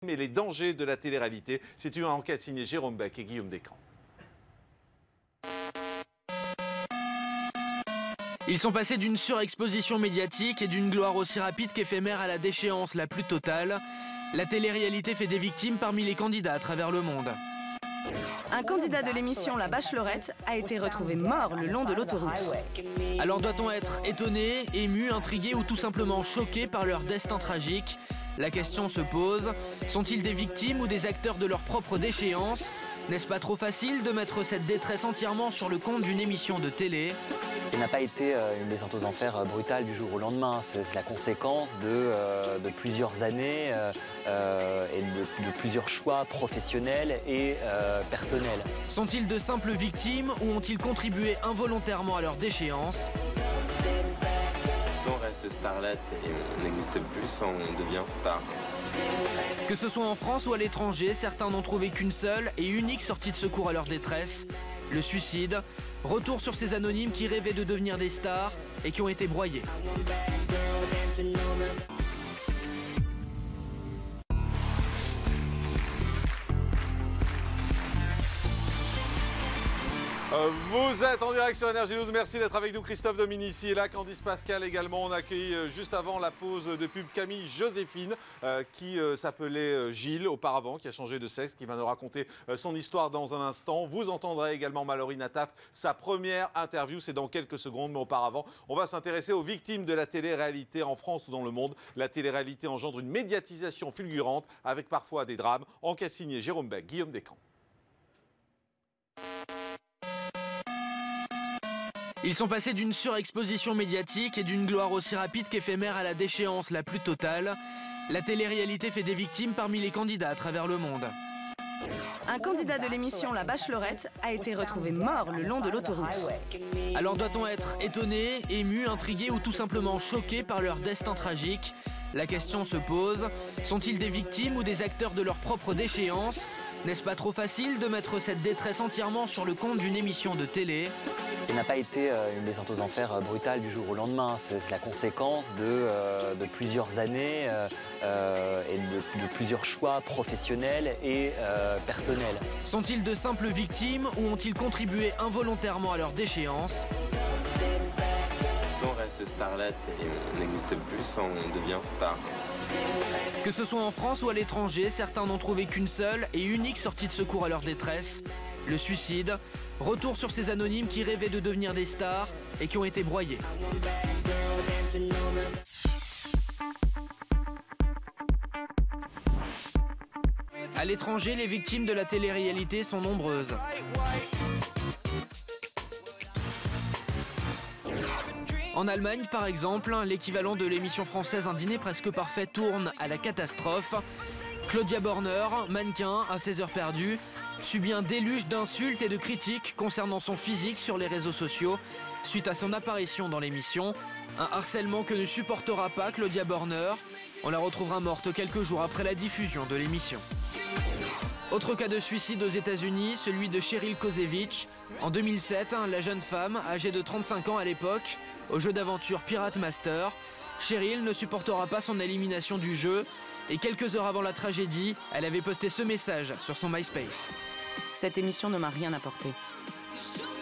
Et les dangers de la télé-réalité. C'est une enquête signée Jérôme Beck et Guillaume Descamps. Ils sont passés d'une surexposition médiatique et d'une gloire aussi rapide qu'éphémère à la déchéance la plus totale. La télé-réalité fait des victimes parmi les candidats à travers le monde. Un candidat de l'émission La Bachelorette a été retrouvé mort le long de l'autoroute. Alors doit-on être étonné, ému, intrigué ou tout simplement choqué par leur destin tragique? La question se pose, sont-ils des victimes ou des acteurs de leur propre déchéance? N'est-ce pas trop facile de mettre cette détresse entièrement sur le compte d'une émission de télé? Ça n'a pas été une descente aux enfers brutale du jour au lendemain. C'est la conséquence de plusieurs années et de plusieurs choix professionnels et personnels. Sont-ils de simples victimes ou ont-ils contribué involontairement à leur déchéance? On reste starlet et on n'existe plus, on devient star. Que ce soit en France ou à l'étranger, certains n'ont trouvé qu'une seule et unique sortie de secours à leur détresse, le suicide. Retour sur ces anonymes qui rêvaient de devenir des stars et qui ont été broyés. Vous êtes en direct sur Énergie 12. Merci d'être avec nous. Christophe Dominici est là, Candice Pascal également. On a accueilli juste avant la pause de pub Camille Joséphine qui s'appelait Gilles auparavant, qui a changé de sexe, qui va nous raconter son histoire dans un instant. Vous entendrez également Mallory Nataf, sa première interview, c'est dans quelques secondes, mais auparavant, on va s'intéresser aux victimes de la télé-réalité en France ou dans le monde. La télé-réalité engendre une médiatisation fulgurante avec parfois des drames. Enquête signée Jérôme Beck, Guillaume Descamps. Ils sont passés d'une surexposition médiatique et d'une gloire aussi rapide qu'éphémère à la déchéance la plus totale. La télé-réalité fait des victimes parmi les candidats à travers le monde. Un candidat de l'émission La Bachelorette a été retrouvé mort le long de l'autoroute. Alors doit-on être étonné, ému, intrigué ou tout simplement choqué par leur destin tragique? La question se pose, sont-ils des victimes ou des acteurs de leur propre déchéance? N'est-ce pas trop facile de mettre cette détresse entièrement sur le compte d'une émission de télé? Ça n'a pas été une descente aux enfers brutale du jour au lendemain. C'est la conséquence de plusieurs années et de plusieurs choix professionnels et personnels. Sont-ils de simples victimes ou ont-ils contribué involontairement à leur déchéance? On reste starlet et on n'existe plus, on devient star. Que ce soit en France ou à l'étranger, certains n'ont trouvé qu'une seule et unique sortie de secours à leur détresse, le suicide. Retour sur ces anonymes qui rêvaient de devenir des stars et qui ont été broyés. À l'étranger, les victimes de la télé-réalité sont nombreuses. En Allemagne, par exemple, l'équivalent de l'émission française Un dîner presque parfait tourne à la catastrophe. Claudia Borner, mannequin à 16 heures perdues, subit un déluge d'insultes et de critiques concernant son physique sur les réseaux sociaux suite à son apparition dans l'émission. Un harcèlement que ne supportera pas Claudia Borner. On la retrouvera morte quelques jours après la diffusion de l'émission. Autre cas de suicide aux États-Unis, celui de Cheryl Kozevich. En 2007, la jeune femme, âgée de 35 ans à l'époque, au jeu d'aventure Pirate Master. Cheryl ne supportera pas son élimination du jeu et quelques heures avant la tragédie, elle avait posté ce message sur son MySpace. Cette émission ne m'a rien apporté.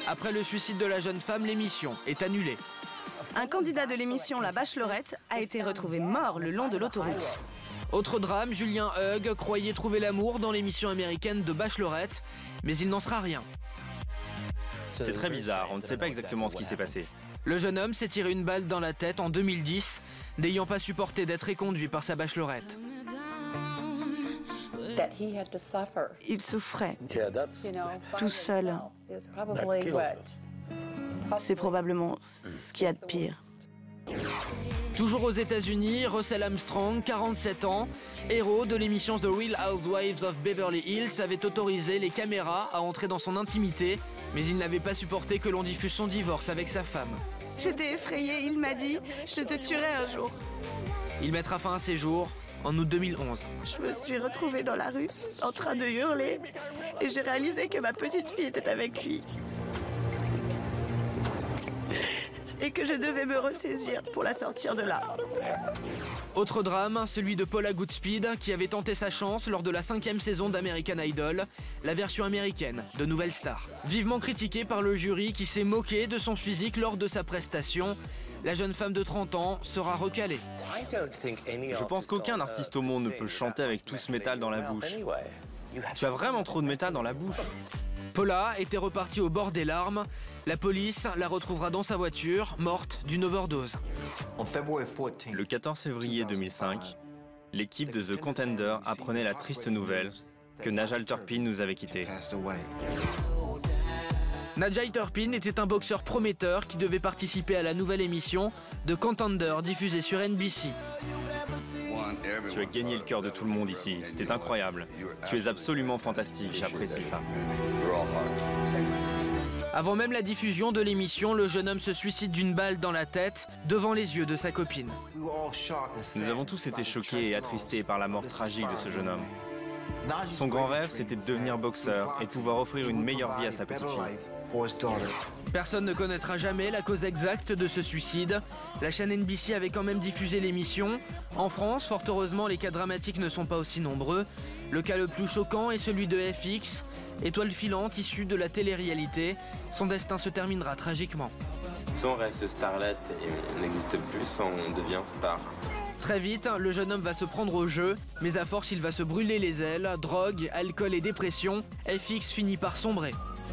Après le suicide de la jeune femme, l'émission est annulée. Un candidat de l'émission La Bachelorette a été retrouvé mort le long de l'autoroute. Autre drame, Julien Hug croyait trouver l'amour dans l'émission américaine de Bachelorette, mais il n'en sera rien. C'est très bizarre, on ne sait pas exactement ce qui s'est passé. Le jeune homme s'est tiré une balle dans la tête en 2010, n'ayant pas supporté d'être éconduit par sa bachelorette. Il souffrait, tout seul. C'est probablement ce qu'il y a de pire. Toujours aux États-Unis, Russell Armstrong, 47 ans, héros de l'émission The Real Housewives of Beverly Hills, avait autorisé les caméras à entrer dans son intimité, mais il n'avait pas supporté que l'on diffuse son divorce avec sa femme. J'étais effrayée, il m'a dit « Je te tuerai un jour ». Il mettra fin à ses jours en août 2011. Je me suis retrouvée dans la rue, en train de hurler, et j'ai réalisé que ma petite fille était avec lui. et que je devais me ressaisir pour la sortir de là. Autre drame, celui de Paula Goodspeed qui avait tenté sa chance lors de la 5e saison d'American Idol, la version américaine de Nouvelle Star. Vivement critiquée par le jury qui s'est moqué de son physique lors de sa prestation, la jeune femme de 30 ans sera recalée. Je pense qu'aucun artiste au monde ne peut chanter avec tout ce métal dans la bouche. Tu as vraiment trop de métal dans la bouche. Paula était repartie au bord des larmes. La police la retrouvera dans sa voiture, morte d'une overdose. Le 14 février 2005, l'équipe de The Contender apprenait la triste nouvelle que Najal Turpin nous avait quittés. Najal Turpin était un boxeur prometteur qui devait participer à la nouvelle émission de Contender diffusée sur NBC. Tu as gagné le cœur de tout le monde ici, c'était incroyable. Tu es absolument fantastique, j'apprécie ça. Avant même la diffusion de l'émission, le jeune homme se suicide d'une balle dans la tête devant les yeux de sa copine. Nous avons tous été choqués et attristés par la mort tragique de ce jeune homme. Son grand rêve, c'était de devenir boxeur et de pouvoir offrir une meilleure vie à sa petite fille. Personne ne connaîtra jamais la cause exacte de ce suicide. La chaîne NBC avait quand même diffusé l'émission. En France, fort heureusement, les cas dramatiques ne sont pas aussi nombreux. Le cas le plus choquant est celui de FX, étoile filante issue de la télé-réalité. Son destin se terminera tragiquement. Soit on reste starlet et on n'existe plus, soit on devient star. Très vite, le jeune homme va se prendre au jeu, mais à force il va se brûler les ailes, drogue, alcool et dépression. FX finit par sombrer.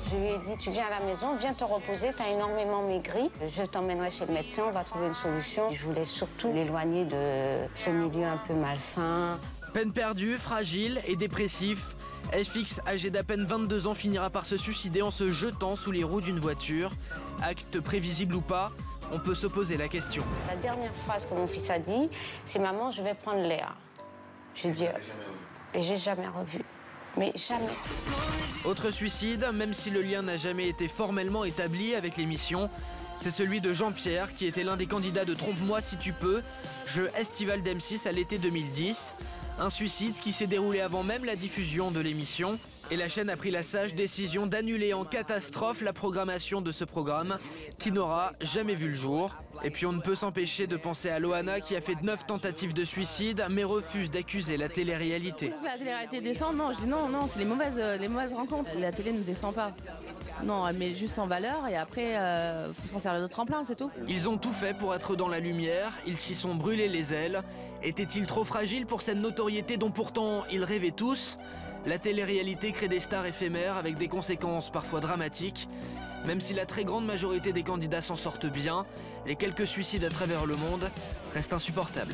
Je lui ai dit, tu viens à la maison, viens te reposer, t'as énormément maigri. Je t'emmènerai chez le médecin, on va trouver une solution. Je voulais surtout l'éloigner de ce milieu un peu malsain. Peine perdue, fragile et dépressif, FX, âgé d'à peine 22 ans, finira par se suicider en se jetant sous les roues d'une voiture. Acte prévisible ou pas, on peut se poser la question. La dernière phrase que mon fils a dit, c'est « Maman, je vais prendre Léa ». J'ai dit et j'ai jamais revu. Mais jamais. Autre suicide, même si le lien n'a jamais été formellement établi avec l'émission, c'est celui de Jean-Pierre, qui était l'un des candidats de Trompe-moi si tu peux, jeu estival d'M6 à l'été 2010. Un suicide qui s'est déroulé avant même la diffusion de l'émission. Et la chaîne a pris la sage décision d'annuler en catastrophe la programmation de ce programme, qui n'aura jamais vu le jour. Et puis on ne peut s'empêcher de penser à Loana qui a fait 9 tentatives de suicide, mais refuse d'accuser la télé-réalité. La télé-réalité descend, non, je dis non, c'est les mauvaises rencontres. La télé ne descend pas. Non, elle met juste en valeur et après, faut s'en servir de tremplin, c'est tout. Ils ont tout fait pour être dans la lumière, ils s'y sont brûlés les ailes. Étaient-ils trop fragiles pour cette notoriété dont pourtant ils rêvaient tous ? La télé-réalité crée des stars éphémères avec des conséquences parfois dramatiques. Même si la très grande majorité des candidats s'en sortent bien, les quelques suicides à travers le monde restent insupportables.